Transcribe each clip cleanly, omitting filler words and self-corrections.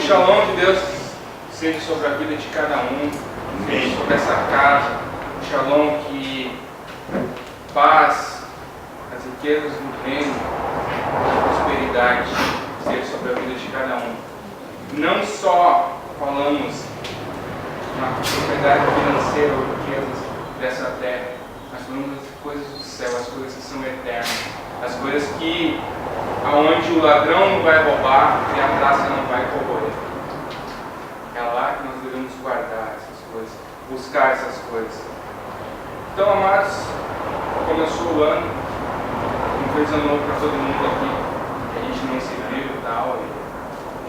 shalom de Deus seja sobre a vida de cada um, seja sobre essa casa. Shalom, que paz, as riquezas do reino, a prosperidade seja sobre a vida de cada um. Não só falamos na prosperidade financeira ou riquezas dessa terra, mas falamos das coisas do céu, as coisas que são eternas, as coisas que aonde o ladrão não vai roubar e a praça não vai corroer. É lá que nós devemos guardar essas coisas, buscar essas coisas. Então, amados, começou o ano, um feliz ano novo para todo mundo aqui, que a gente não se viu e tal, e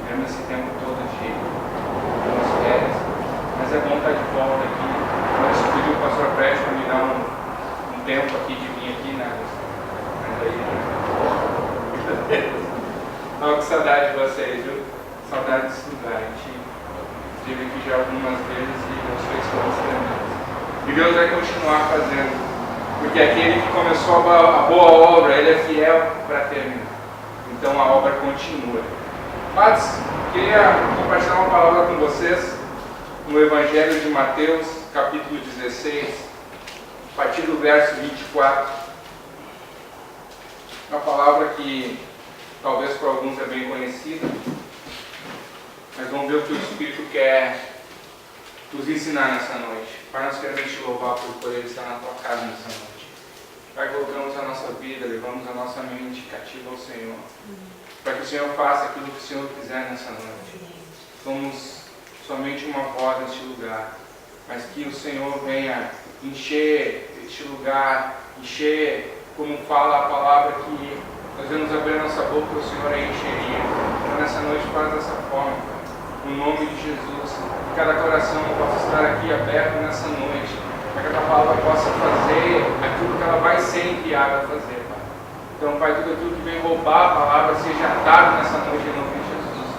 tivemos esse tempo todo de algumas férias, mas é bom estar de volta aqui. Eu pedi o pastor Preste para me dar um tempo aqui de vir aqui, né? Mas aí, não, que saudade de vocês, viu? Saudade desse lugar. A gente esteve aqui já algumas vezes e Deus fez coisas tremendas. E Deus vai continuar fazendo. Porque aquele que começou a boa obra, ele é fiel para terminar. Então a obra continua. Mas queria compartilhar uma palavra com vocês no Evangelho de Mateus, capítulo 16, a partir do verso 24. Uma palavra que talvez para alguns é bem conhecida, mas vamos ver o que o Espírito quer nos ensinar nessa noite. Pai, nós queremos te louvar por poder estar na tua casa nessa noite. Pai, colocamos a nossa vida, levamos a nossa mente cativa ao Senhor, para que o Senhor faça aquilo que o Senhor quiser nessa noite. Somos somente uma voz neste lugar, mas que o Senhor venha encher este lugar, encher, como fala a palavra, que nós vamos abrir a nossa boca e o Senhor a encheria. Então nessa noite faz dessa forma, no nome de Jesus, que cada coração possa estar aqui aberto nessa noite, para que a tua palavra possa fazer aquilo que ela vai ser enviada a fazer, Pai. Então, Pai, tudo aquilo que vem roubar a palavra seja dado nessa noite em nome de Jesus.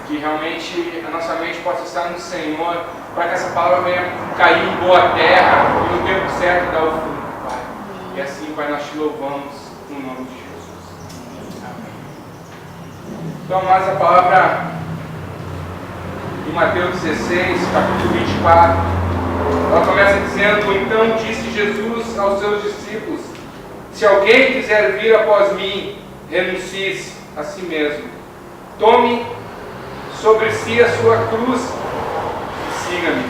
Que realmente a nossa mente possa estar no Senhor, para que essa palavra venha cair em boa terra e no tempo certo dar o fruto, Pai. E assim, Pai, nós te louvamos no nome de Jesus. Amém. Então, mais a palavra de Mateus 16, capítulo 24. Ela começa dizendo: então disse Jesus aos seus discípulos: se alguém quiser vir após mim, renuncie-se a si mesmo. Tome sobre si a sua cruz e siga-me.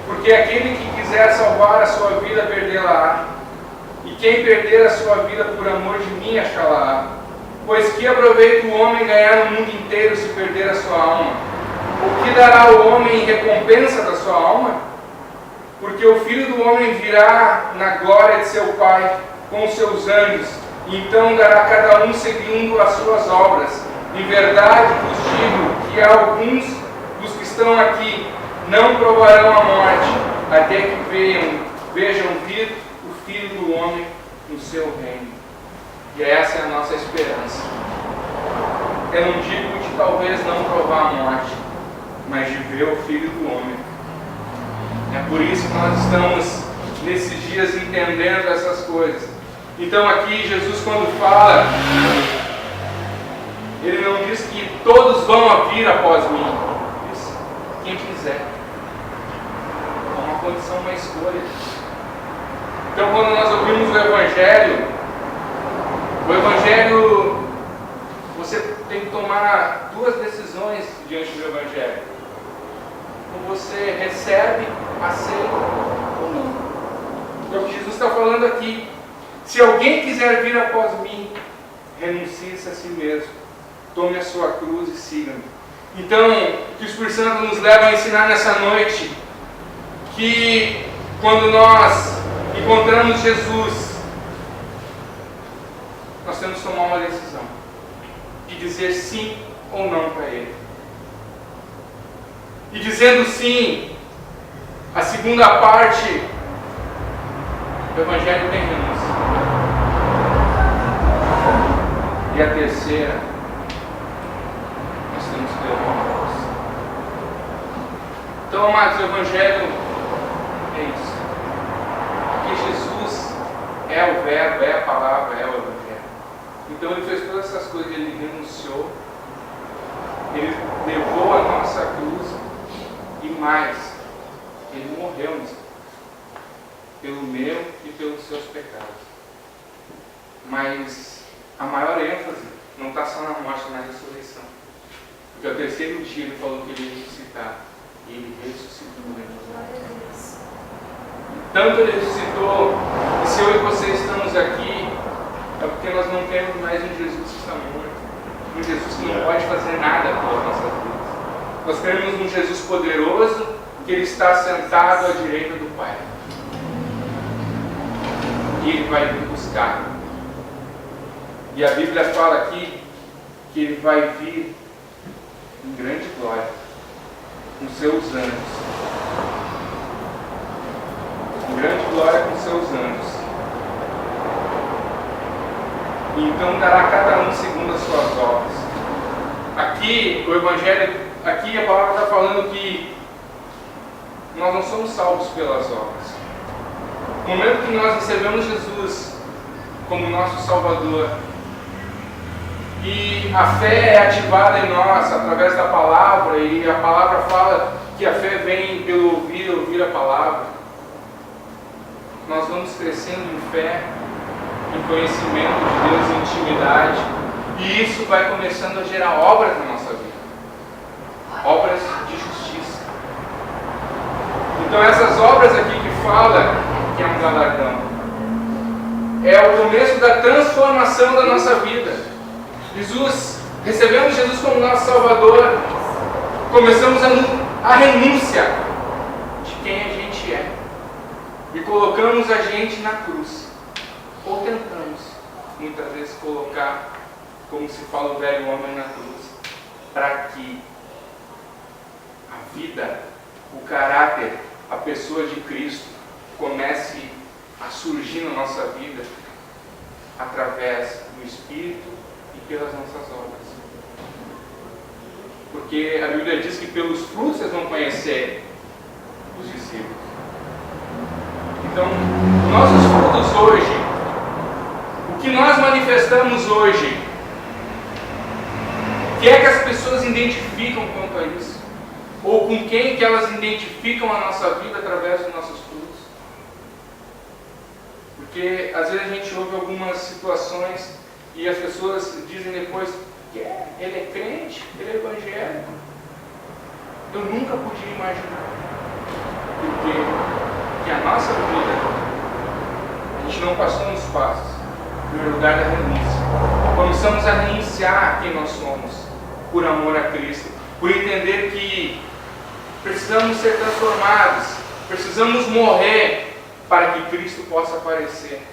Porque aquele que quiser salvar a sua vida, perdê-la-á. E quem perder a sua vida por amor de mim, achá-la-á. Pois que aproveita o homem ganhar o mundo inteiro se perder a sua alma? O que dará o homem em recompensa da sua alma? Porque o Filho do Homem virá na glória de seu Pai com os seus anjos, e então dará a cada um segundo as suas obras. Em verdade vos digo que alguns dos que estão aqui não provarão a morte, até que vejam vir o Filho do Homem no seu reino. E essa é a nossa esperança. Eu não digo de talvez não provar a morte, mas de ver o Filho do Homem. É por isso que nós estamos nesses dias entendendo essas coisas. Então aqui Jesus, quando fala, ele não diz que todos vão vir após mim. Diz quem quiser. É uma condição, uma escolha. Então quando nós ouvimos o Evangelho, você tem que tomar duas decisões diante do Evangelho. Ou você recebe, aceita ou não. É o que Jesus está falando aqui. Se alguém quiser vir após mim, renuncie-se a si mesmo. Tome a sua cruz e siga-me. Então, o que o Espírito Santo nos leva a ensinar nessa noite, que quando nós encontramos Jesus, nós temos que tomar uma decisão de dizer sim ou não para Ele. E dizendo sim, a segunda parte do Evangelho tem renúncia. E a terceira, nós temos que levar uma força. Então, amados, o Evangelho é isso. Porque Jesus é o Verbo, é a palavra, é o Evangelho. Então ele fez todas essas coisas, ele renunciou Ele levou a nossa cruz e mais, Ele morreu pelo meu e pelos seus pecados. Mas a maior ênfase não está só na morte, na ressurreição. Porque ao terceiro dia Ele falou que Ele ia ressuscitar. E Ele ressuscitou. Tanto Ele ressuscitou, e se eu e você estamos aqui, é porque nós não temos mais um Jesus que está morto. Um Jesus que não pode fazer nada pelas nossas vidas. Nós temos um Jesus poderoso, que Ele está sentado à direita do Pai. E Ele vai vir buscar. E a Bíblia fala aqui que Ele vai vir em grande glória, com seus anjos. Em grande glória com seus anjos. E então dará a cada um segundo as suas obras. Aqui, o Evangelho, aqui a palavra está falando que nós não somos salvos pelas obras. No momento que nós recebemos Jesus como nosso Salvador, e a fé é ativada em nós através da palavra, e a palavra fala que a fé vem pelo ouvir a palavra, nós vamos crescendo em fé, em conhecimento de Deus, em intimidade, e isso vai começando a gerar obras na nossa vida, obras de justiça. Então essas obras aqui que fala que é um galardão, é o começo da transformação da nossa vida. Recebemos Jesus como nosso Salvador, começamos a renúncia de quem a gente é e colocamos a gente na cruz, ou tentamos muitas vezes colocar, como se fala, o velho homem na cruz, para que a vida, o caráter, a pessoa de Cristo comece a surgir na nossa vida através do Espírito e pelas nossas obras. Porque a Bíblia diz que pelos frutos vocês vão conhecer os discípulos. Então, nossos frutos hoje, o que nós manifestamos hoje, o que é que as pessoas identificam quanto a isso? Ou com quem que elas identificam a nossa vida através dos nossos frutos? Porque às vezes a gente ouve algumas situações e as pessoas dizem depois que ele é crente, ele é evangélico. Eu nunca podia imaginar. Porque a nossa vida, a gente não passou nos passos. Em primeiro lugar, da renúncia. Começamos a renunciar a quem nós somos, por amor a Cristo. Por entender que precisamos ser transformados, precisamos morrer para que Cristo possa aparecer.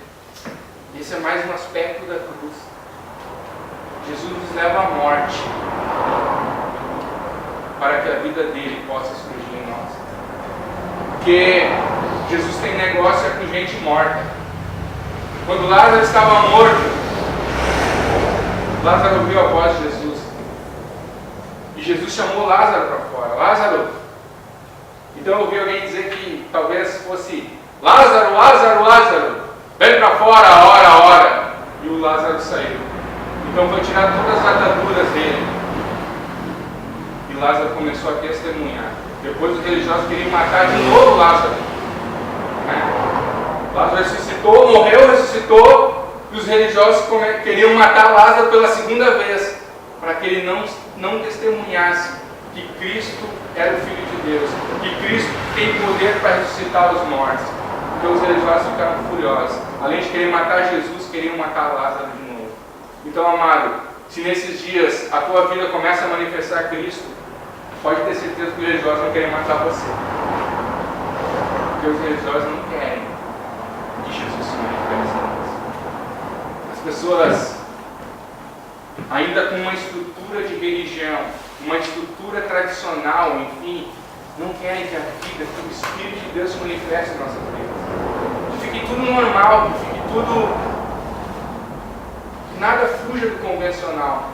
Esse é mais um aspecto da cruz. Jesus nos leva à morte para que a vida dele possa surgir em nós. Porque Jesus tem negócio com gente morta. Quando Lázaro estava morto, Lázaro ouviu a voz de Jesus. E Jesus chamou Lázaro para fora. Lázaro. Então eu ouvi alguém dizer que talvez fosse Lázaro, Lázaro, Lázaro, vem para fora, ora. E o Lázaro saiu. Então foi tirar todas as ataduras dele. E Lázaro começou a testemunhar. Depois os religiosos queriam matar de novo Lázaro. Lázaro ressuscitou, morreu, ressuscitou. E os religiosos queriam matar Lázaro pela segunda vez. Para que ele não testemunhasse que Cristo era o Filho de Deus. Que Cristo tem poder para ressuscitar os mortos. Porque os religiosos ficaram furiosos. Além de querer matar Jesus, queriam matar Lázaro de novo. Então, amado, se nesses dias a tua vida começa a manifestar Cristo, pode ter certeza que os religiosos não querem matar você. Porque os religiosos não querem que Jesus se manifeste em nós. As pessoas, ainda com uma estrutura de religião, uma estrutura tradicional, enfim, não querem que a vida, que o Espírito de Deus se manifeste em nossas vidas. Que fique tudo normal, que fique tudo... Nada fuja do convencional.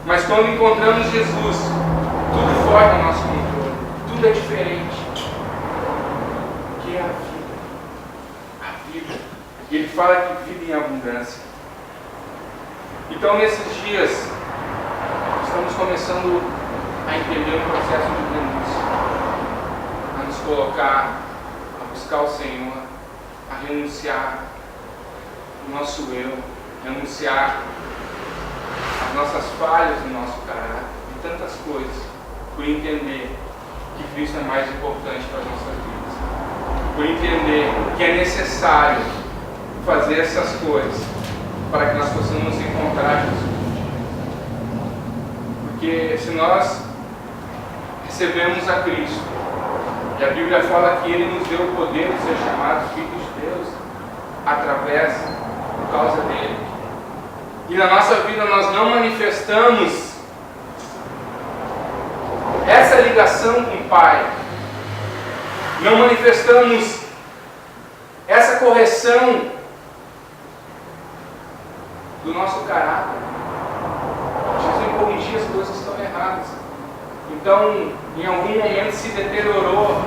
Mas quando encontramos Jesus, tudo foge do nosso controle. Tudo é diferente. Que é a vida. A vida. E ele fala que vida em abundância. Então nesses dias, estamos estamos começando a entender um processo de renúncia, a nos colocar, a buscar o Senhor, a renunciar o nosso eu, renunciar as nossas falhas no nosso caráter e tantas coisas, por entender que Cristo é mais importante para as nossas vidas, por entender que é necessário fazer essas coisas para que nós possamos nos encontrar Jesus. Porque se nós recebemos a Cristo, e a Bíblia fala que Ele nos deu o poder de ser chamados filhos de Deus através, por causa dele, e na nossa vida nós não manifestamos essa ligação com o Pai, não manifestamos essa correção do nosso caráter, Jesus corrigir as coisas que estão erradas. Então, em algum momento se deteriorou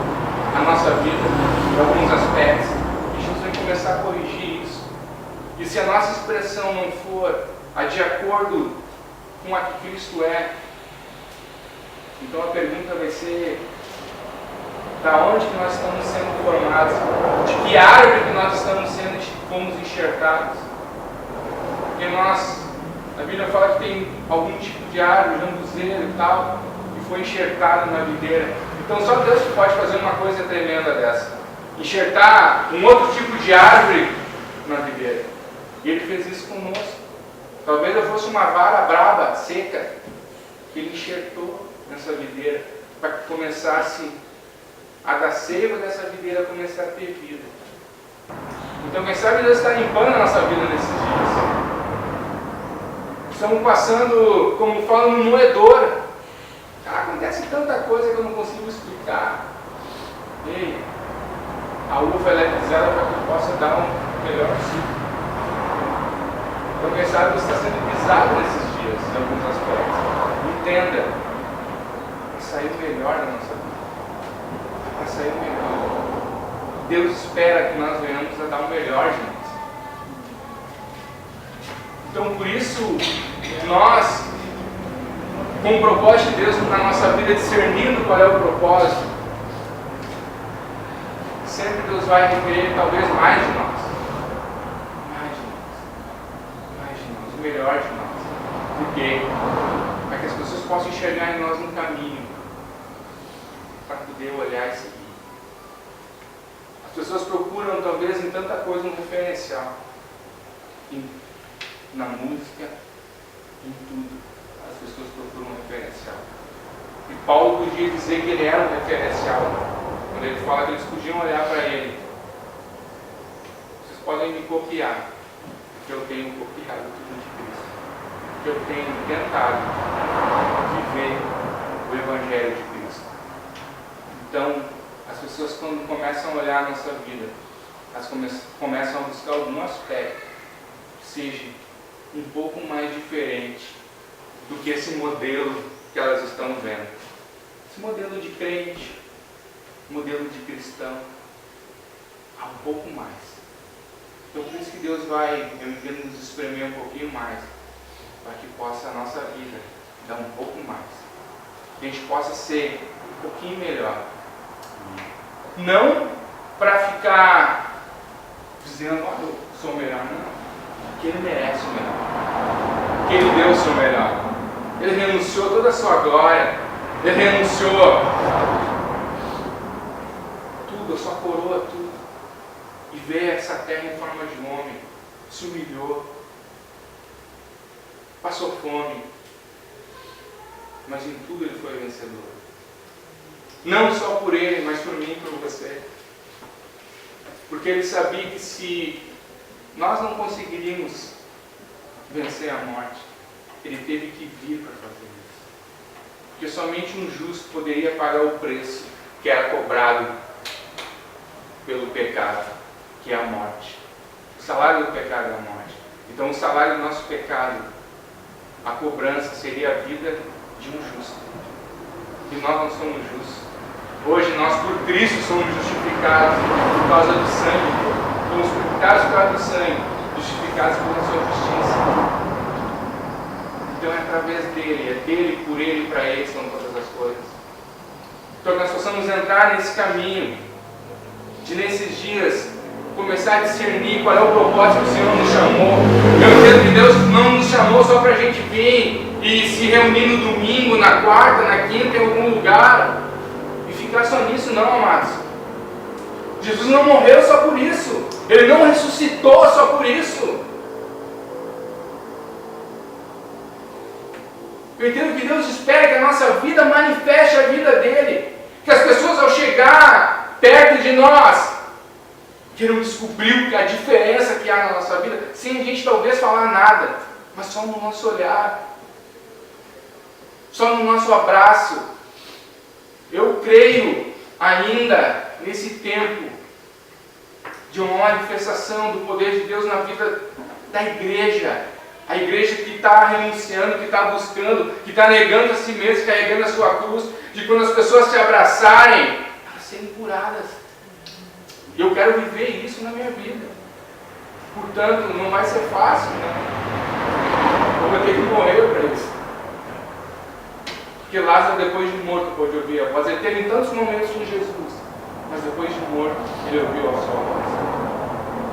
a nossa vida, em alguns aspectos, e Jesus vai começar a corrigir isso. E se a nossa expressão não for a de acordo com a que Cristo é, então a pergunta vai ser: da onde que nós estamos sendo formados? De que árvore que nós fomos enxertados? Porque a Bíblia fala que tem algum tipo de árvore, jambuzeiro e tal, que foi enxertado na videira. Então só Deus pode fazer uma coisa tremenda dessa: enxertar um outro tipo de árvore na videira. E Ele fez isso conosco. Talvez eu fosse uma vara braba, seca, que Ele enxertou nessa videira, para que começasse a da seiva dessa videira começar a ter vida. Então quem sabe Deus está limpando a nossa vida nesses dias. Estamos passando, como fala, no moedor. Acontece tanta coisa que eu não consigo explicar. Ei, a uva ela é pisada para que possa dar um melhor ciclo. Então quem sabe você está sendo pisado nesses dias, em alguns aspectos. Entenda, vai sair o melhor da nossa vida. Vai sair o melhor. Deus espera que nós venhamos a dar o melhor de nós. Então por isso, nós, com o propósito de Deus na nossa vida, discernindo qual é o propósito, sempre Deus vai requerer talvez mais de nós. O melhor de nós. Por quê? Para que as pessoas possam enxergar em nós um caminho para poder olhar e seguir. As pessoas procuram talvez em tanta coisa um referencial. Na música, em tudo. As pessoas procuram um referencial. E Paulo podia dizer que ele era um referencial. Quando ele fala que eles podiam olhar para ele. Vocês podem me copiar. Que eu tenho copiado tudo de Cristo, que eu tenho tentado viver o Evangelho de Cristo. Então, as pessoas quando começam a olhar a nossa vida, elas começam a buscar algum aspecto que seja um pouco mais diferente do que esse modelo que elas estão vendo. Esse modelo de crente, modelo de cristão, há um pouco mais. Então por isso que Deus vai nos espremer um pouquinho mais, para que possa a nossa vida dar um pouco mais. Que a gente possa ser um pouquinho melhor. Não para ficar dizendo, olha, eu sou o melhor, não. Porque Ele merece o melhor. Porque Ele deu o seu melhor. Ele renunciou toda a sua glória. Ele renunciou tudo, a sua coroa, tudo. E veio a essa terra em forma de homem, se humilhou, passou fome, mas em tudo ele foi vencedor. Não só por ele, mas por mim e por você. Porque ele sabia que se nós não conseguiríamos vencer a morte, ele teve que vir para fazer isso. Porque somente um justo poderia pagar o preço que era cobrado pelo pecado, que é a morte. O salário do pecado é a morte. Então o salário do nosso pecado, a cobrança, seria a vida de um justo. E nós não somos justos. Hoje nós por Cristo somos justificados por causa do sangue. Somos purificados por causa do sangue, justificados pela sua justiça. Então é através dele, por ele e para ele são todas as coisas. Então nós possamos entrar nesse caminho, de nesses dias começar a discernir qual é o propósito que o Senhor nos chamou. Eu entendo que Deus não nos chamou só para a gente vir e se reunir no domingo, na quarta, na quinta, em algum lugar e ficar só nisso, não, amados. Jesus não morreu só por isso. Ele não ressuscitou só por isso. Eu entendo que Deus espera que a nossa vida manifeste a vida dele. Que as pessoas, ao chegar perto de nós, queiram descobrir a diferença que há na nossa vida, sem a gente talvez falar nada, mas só no nosso olhar, só no nosso abraço. Eu creio ainda nesse tempo de uma manifestação do poder de Deus na vida da igreja. A igreja que está renunciando, que está buscando, que está negando a si mesma, carregando a sua cruz, de quando as pessoas se abraçarem, elas serem curadas. E eu quero viver isso na minha vida. Portanto, não vai ser fácil, né? Eu vou ter que morrer para isso. Porque Lázaro, depois de morto, pôde ouvir a voz. Ele teve tantos momentos com Jesus, mas depois de morto, ele ouviu a sua voz.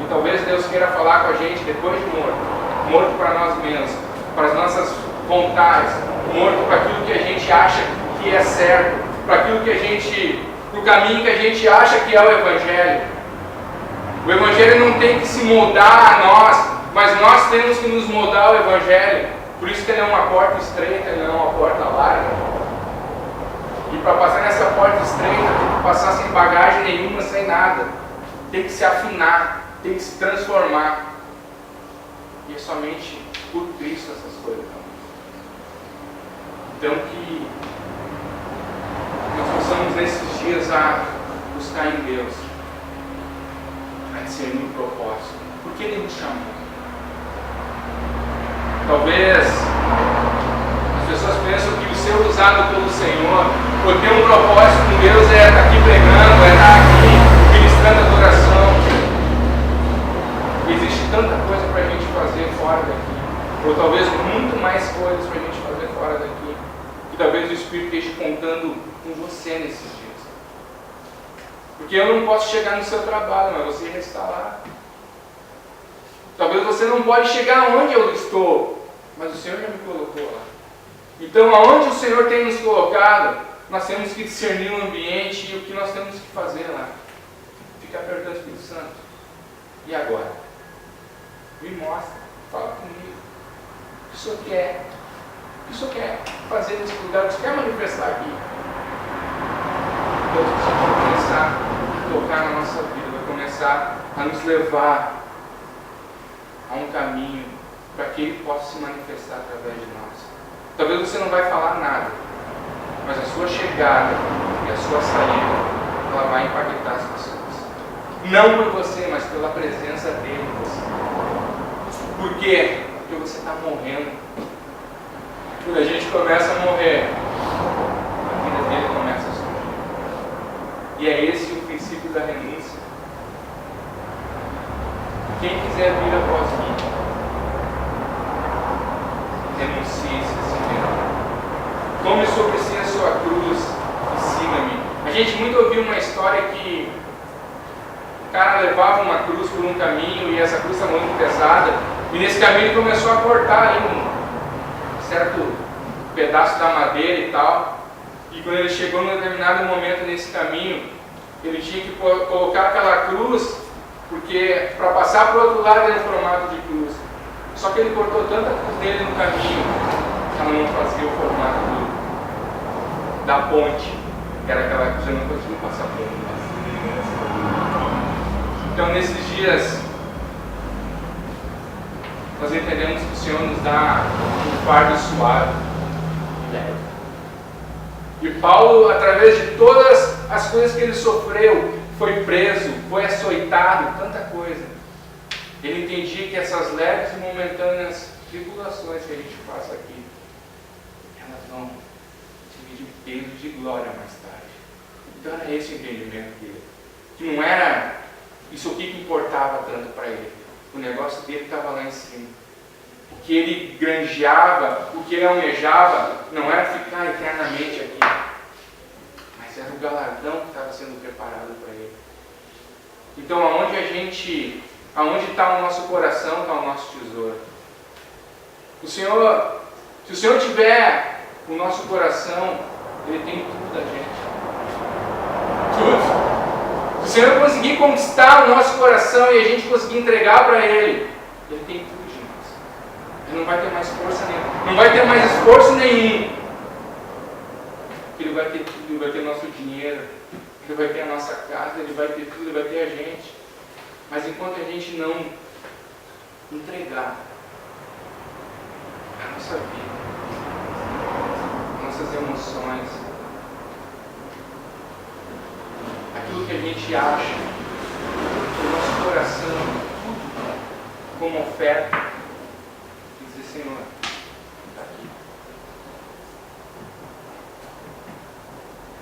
E talvez Deus queira falar com a gente depois de morto. Morto para nós mesmos, para as nossas vontades, morto para aquilo que a gente acha que é certo, para aquilo que a gente, para o caminho que a gente acha que é o Evangelho. O Evangelho não tem que se moldar a nós, mas nós temos que nos moldar ao Evangelho. Por isso que ele é uma porta estreita, ele não é uma porta larga. E para passar nessa porta estreita, tem que passar sem bagagem nenhuma, sem nada. Tem que se afinar, tem que se transformar. E é somente por Cristo essas coisas. Então que nós possamos nesses dias a buscar em Deus, a discernir o propósito. Por que Ele nos chamou? Talvez as pessoas pensam que o ser usado pelo Senhor, por ter um propósito com Deus, é estar aqui pregando, é estar aqui ministrando adoração. Existe tanta coisa para a gente fazer fora daqui, ou talvez muito mais coisas para a gente fazer fora daqui, que talvez o Espírito esteja contando com você nesses dias. Porque eu não posso chegar no seu trabalho, mas você já está lá. Talvez você não pode chegar onde eu estou, mas o Senhor já me colocou lá. Então, aonde o Senhor tem nos colocado, nós temos que discernir o ambiente e o que nós temos que fazer lá. Ficar perto do Espírito Santo. E agora? Me mostra, fala comigo. O que o Senhor quer? O que o Senhor quer fazer nesse lugar? O que o Senhor quer manifestar aqui? Deus vai começar a tocar na nossa vida, vai começar a nos levar a um caminho para que Ele possa se manifestar através de nós. Talvez você não vai falar nada, mas a sua chegada e a sua saída, ela vai impactar as pessoas. Não por você, mas pela presença dele em você. Por quê? Porque você está morrendo. Quando a gente começa a morrer, a vida dele começa a surgir. E é esse o princípio da renúncia. Quem quiser vir após mim, renuncie-se a si mesmo. Tome sobre si a sua cruz e siga-me. A gente muito ouviu uma história que o cara levava uma cruz por um caminho e essa cruz estava muito pesada. E nesse caminho ele começou a cortar ali um certo pedaço da madeira e tal. E quando ele chegou num determinado momento nesse caminho, ele tinha que colocar aquela cruz, porque para passar para o outro lado era em formato de cruz. Só que ele cortou tanta cruz dele no caminho, que ela não fazia o formato da ponte, que era aquela cruz, eu não conseguia passar por ele. Então nesses dias, nós entendemos que o Senhor nos dá um fardo suave e leve. E Paulo, através de todas as coisas que ele sofreu, foi preso, foi açoitado, tanta coisa. Ele entendia que essas leves e momentâneas tribulações que a gente passa aqui, elas vão servir de peso de glória mais tarde. Então era esse o entendimento dele. Que não era isso aqui que importava tanto para ele. O negócio dele estava lá em cima. o que ele granjeava, o que ele almejava, não era ficar eternamente aqui, mas era o galardão que estava sendo preparado para ele. Então, aonde está o nosso coração, está o nosso tesouro. Se o Senhor tiver o nosso coração, Ele tem tudo da gente. Tudo. Se o Senhor conseguir conquistar o nosso coração e a gente conseguir entregar para Ele, Ele tem tudo de nós. Ele não vai ter mais força nenhuma, não vai ter mais esforço nenhum. Ele vai ter tudo, Ele vai ter nosso dinheiro, Ele vai ter a nossa casa, Ele vai ter tudo, Ele vai ter a gente. Mas enquanto a gente não entregar a nossa vida, nossas emoções, aquilo que a gente acha, o nosso coração, tudo como oferta, e dizer: Senhor, está aqui.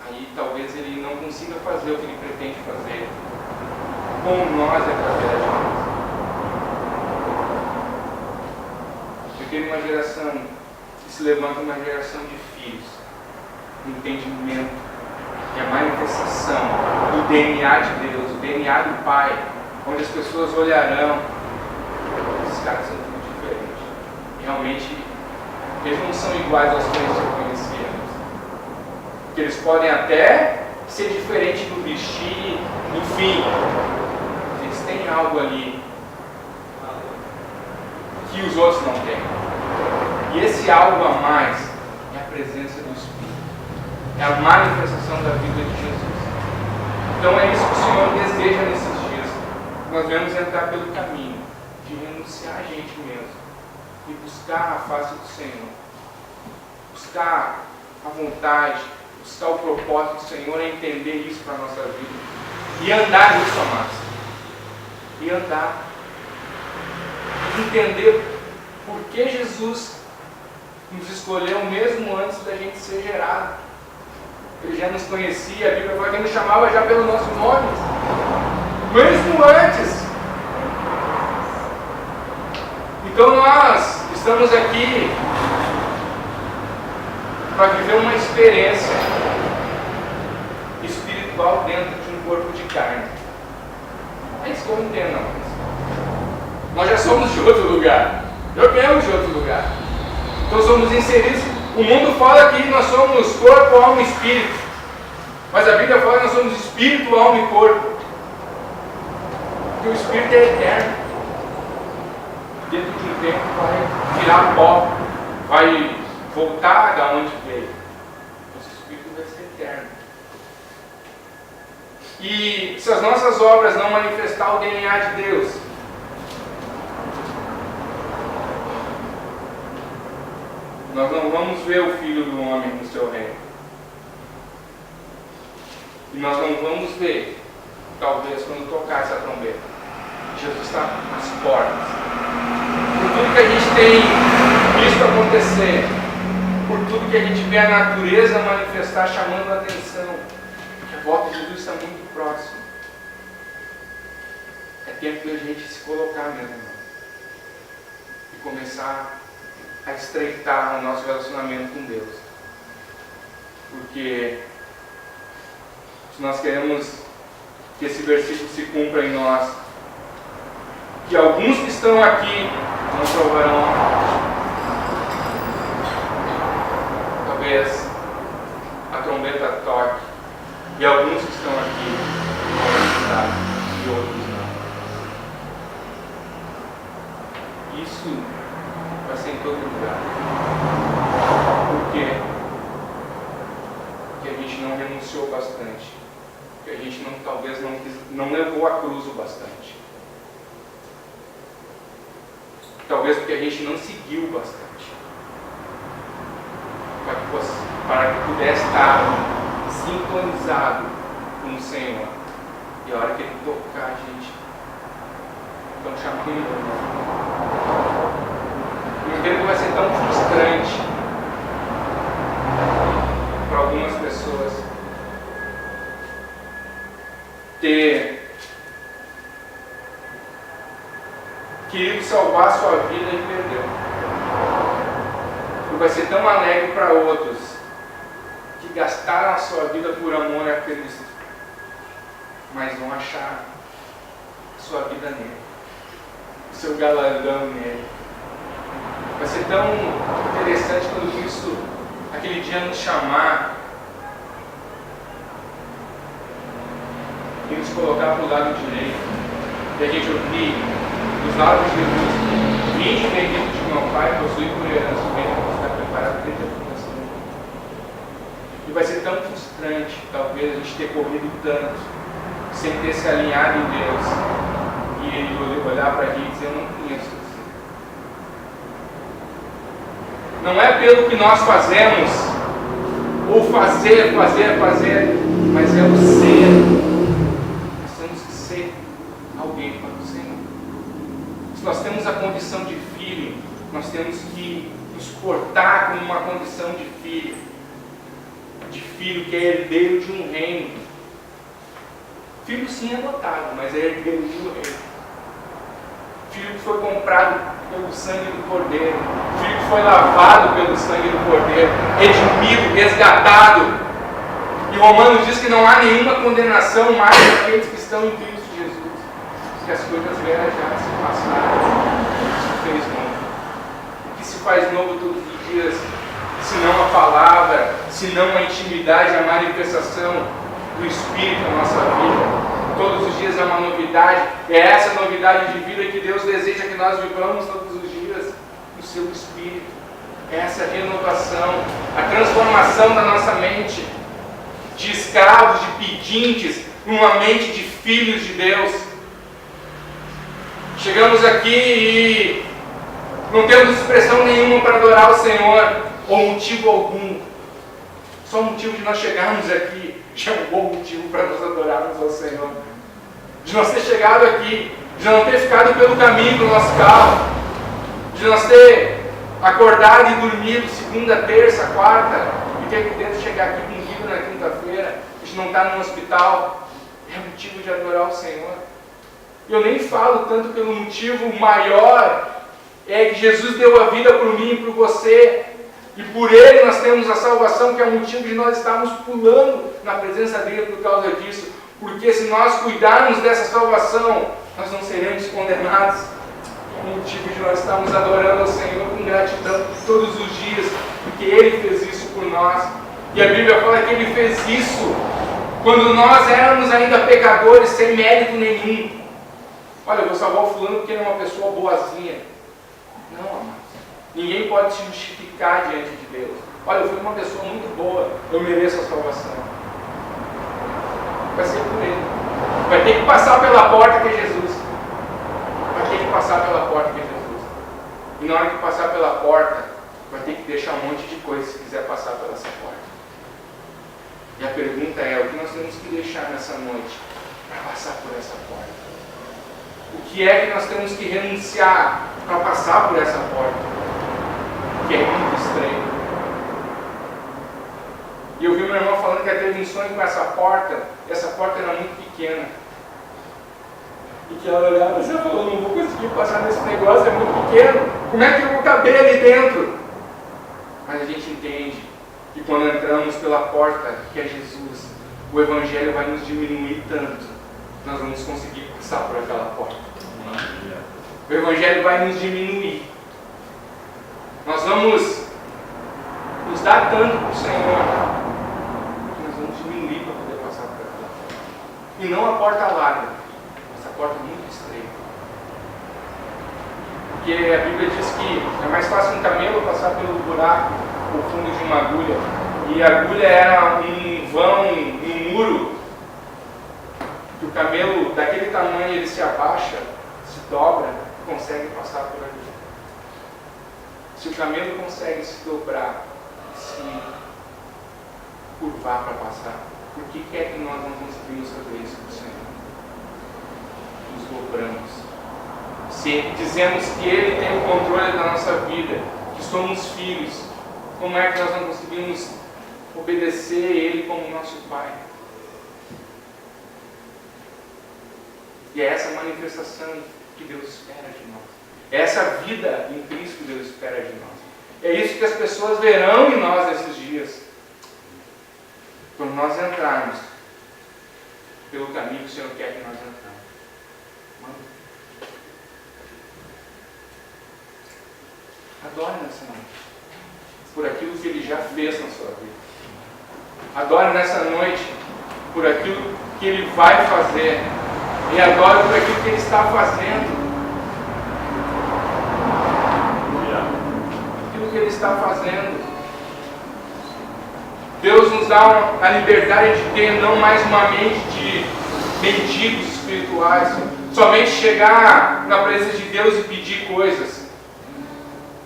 Aí talvez Ele não consiga fazer o que Ele pretende fazer com nós através de nós. Porque uma geração que se levanta, uma geração de filhos, entendimento, e a manifestação do DNA de Deus, o DNA do Pai, onde as pessoas olharão: esses caras são tudo diferentes. Realmente, eles não são iguais aos que nós conhecíamos. Porque eles podem até ser diferentes do vestir, enfim, eles têm algo ali que os outros não têm. E esse algo a mais é a presença do Espírito, é a manifestação da vida de Jesus. Então é isso que o Senhor deseja nesses dias. Nós devemos entrar pelo caminho de renunciar a gente mesmo e buscar a face do Senhor, buscar a vontade, buscar o propósito do Senhor, é entender isso para a nossa vida e andar nisso, amados. E andar, entender por que Jesus nos escolheu mesmo antes da gente ser gerado. Ele já nos conhecia, a Bíblia fala que Ele nos chamava já pelo nosso nome, mesmo antes. Então nós estamos aqui para viver uma experiência espiritual dentro de um corpo de carne. É isso que eu entendo, não. Nós já somos de outro lugar. Já viemos de outro lugar. Então somos inseridos. O mundo fala que nós somos corpo, alma e espírito. Mas a Bíblia fala que nós somos espírito, alma e corpo. Porque o espírito é eterno. Dentro de um tempo vai virar pó. Vai voltar da onde veio. Nosso espírito vai ser eterno. E se as nossas obras não manifestar o DNA de Deus, nós não vamos ver o Filho do Homem no seu reino. E nós não vamos ver, talvez, quando tocar essa trombeta, Jesus está às portas. Por tudo que a gente tem visto acontecer, por tudo que a gente vê a natureza manifestar, chamando a atenção, que a volta de Jesus está muito próxima. É tempo de a gente se colocar mesmo, irmão, e começar a estreitar o nosso relacionamento com Deus. Porque se nós queremos que esse versículo se cumpra em nós, que alguns que estão aqui não provarão, talvez a trombeta toque, e alguns que estão aqui vão escutar, e outros não. Isso vai ser em todo lugar. Por quê? Porque a gente não renunciou bastante. Porque a gente talvez não levou a cruz o bastante. Talvez porque a gente não seguiu bastante. Para que pudesse estar sintonizado com o Senhor. E a hora que Ele tocar, a gente estão chamando. Eu entendo que vai ser tão frustrante para algumas pessoas ter querido salvar a sua vida e perdeu. vai ser tão alegre para outros que gastaram a sua vida por amor a Cristo, mas vão achar a sua vida nele, o seu galardão nele. Vai ser tão interessante quando Cristo, aquele dia, nos chamar e nos colocar para o lado direito, e a gente ouvir dos lábios de Jesus: vinde bendito de meu Pai, possui por herança o reino que está preparado desde a fundação do mundo. E vai ser tão frustrante, talvez, a gente ter corrido tanto, sem ter se alinhado em Deus, e Ele olhar para a gente e dizer: eu não conheço você. Não é pelo que nós fazemos, ou fazer, mas é o ser. Nós temos que ser alguém para o Senhor. Se nós temos a condição de filho, nós temos que nos portar como uma condição de filho que é herdeiro de um reino. Filho sim é adotado, mas é herdeiro de um reino. Filho que foi comprado pelo sangue do Cordeiro, filho que foi lavado pelo sangue do Cordeiro, redimido, resgatado. E Romanos diz que não há nenhuma condenação mais para aqueles que estão em Cristo Jesus, que as coisas velhas já se passaram, se fez novo. O que se faz novo todos os dias, se não a palavra, se não a intimidade, a manifestação do Espírito na nossa vida. Todos os dias é uma novidade. É essa novidade de vida que Deus deseja que nós vivamos todos os dias no seu Espírito. Essa renovação, a transformação da nossa mente, de escravos, de pedintes, numa mente de filhos de Deus. Chegamos aqui e não temos expressão nenhuma para adorar o Senhor, ou motivo algum. Só o motivo de nós chegarmos aqui já é um bom motivo para nós adorarmos ao Senhor. De nós ter chegado aqui, de não ter ficado pelo caminho do nosso carro, de nós ter acordado e dormido segunda, terça, quarta, e ter que dentro chegar aqui com vida na quinta-feira, a gente não está no hospital, é motivo de adorar o Senhor. Eu nem falo tanto pelo motivo maior, é que Jesus deu a vida por mim e por você, e por Ele nós temos a salvação, que é o motivo de nós estarmos pulando na presença dEle por causa disso. Porque se nós cuidarmos dessa salvação, nós não seremos condenados. É o motivo de nós estarmos adorando ao Senhor com gratidão todos os dias, porque Ele fez isso por nós. E a Bíblia fala que Ele fez isso quando nós éramos ainda pecadores, sem mérito nenhum. Olha, eu vou salvar o fulano porque ele é uma pessoa boazinha. Não, amados. Ninguém pode se justificar diante de Deus. Olha, eu fui uma pessoa muito boa, eu mereço a salvação. Vai ser por Ele. Vai ter que passar pela porta que é Jesus. Vai ter que passar pela porta que é Jesus. E na hora que passar pela porta, vai ter que deixar um monte de coisa se quiser passar pela essa porta. E a pergunta é: o que nós temos que deixar nessa noite para passar por essa porta? O que é que nós temos que renunciar para passar por essa porta? Que é muito estranho. E eu vi meu irmão falando que teve um sonho com essa porta era muito pequena. E que ela olhava e falou: não vou conseguir passar nesse negócio, é muito pequeno, como é que eu vou caber ali dentro? Mas a gente entende que quando entramos pela porta, que é Jesus, o Evangelho vai nos diminuir tanto, nós vamos conseguir passar por aquela porta. O Evangelho vai nos diminuir. Nós vamos nos dar tanto para o Senhor que nós vamos diminuir para poder passar por aquela porta. E não a porta larga, essa porta muito estreita. Porque a Bíblia diz que é mais fácil um camelo passar pelo buraco ou fundo de uma agulha. E a agulha era um vão, um muro, que o camelo daquele tamanho ele se abaixa, se dobra, consegue passar por ali. Se o camelo consegue se dobrar, se curvar para passar, por que é que nós não conseguimos fazer isso com o Senhor? Nos dobramos. Se dizemos que Ele tem o controle da nossa vida, que somos filhos, como é que nós não conseguimos obedecer Ele como nosso Pai? E é essa manifestação que Deus espera de nós. É essa vida em Cristo que Deus espera de nós. É isso que as pessoas verão em nós nesses dias. Quando nós entrarmos pelo caminho que o Senhor quer que nós entramos. Adore nessa noite por aquilo que Ele já fez na sua vida. Adore nessa noite por aquilo que Ele vai fazer. E adore por aquilo que Ele está fazendo. Aquilo que Ele está fazendo. Deus nos dá a liberdade de ter não mais uma mente de mendigos espirituais, somente chegar na presença de Deus e pedir coisas.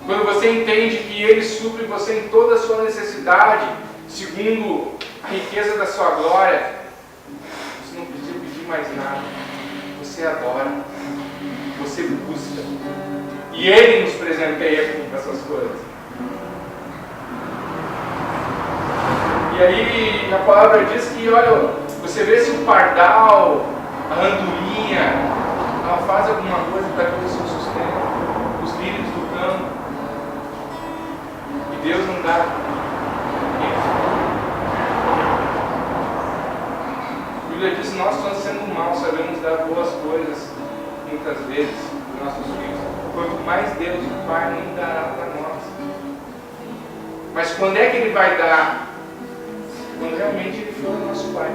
Quando você entende que Ele supre você em toda a sua necessidade, segundo a riqueza da sua glória, você não precisa pedir mais nada. Você adora, você busca, e Ele nos presenteia com essas coisas. E aí a palavra diz que, olha, você vê se o pardal, a andorinha, ela faz alguma coisa para ter o seu sustento, os lírios do campo, e Deus não dá isso. A Bíblia diz que nós estamos sendo mal, sabemos dar boas coisas, muitas vezes, para nossos filhos, quanto mais Deus, o Pai, não dará para nós. Mas quando é que Ele vai dar? Quando realmente Ele for o nosso Pai.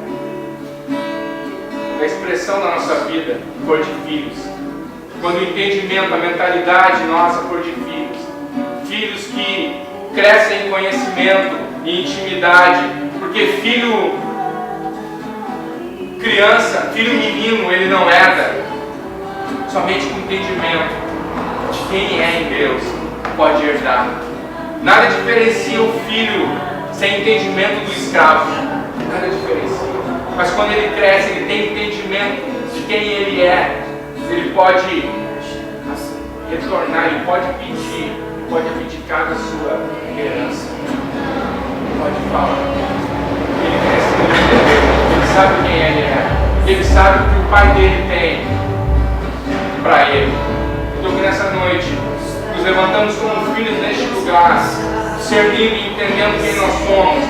Quando a expressão da nossa vida for de filhos. Quando o entendimento, a mentalidade nossa for de filhos. Filhos que crescem em conhecimento e intimidade. Porque filho, criança, filho menino, ele não herda. Somente com entendimento de quem é em Deus pode herdar. Nada diferencia o filho sem entendimento do escravo. Nada diferencia. Mas quando ele cresce, ele tem entendimento de quem ele é. Ele pode retornar, ele pode pedir, pode abdicar da sua herança. Pode falar. Ele cresce, ele sabe quem ele é. Ele sabe o que o pai dele tem para ele. Então que nessa noite nos levantamos como filhos neste lugar, servindo e entendendo quem nós somos,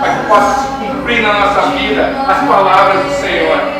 para que possa se cumprir na nossa vida as palavras do Senhor.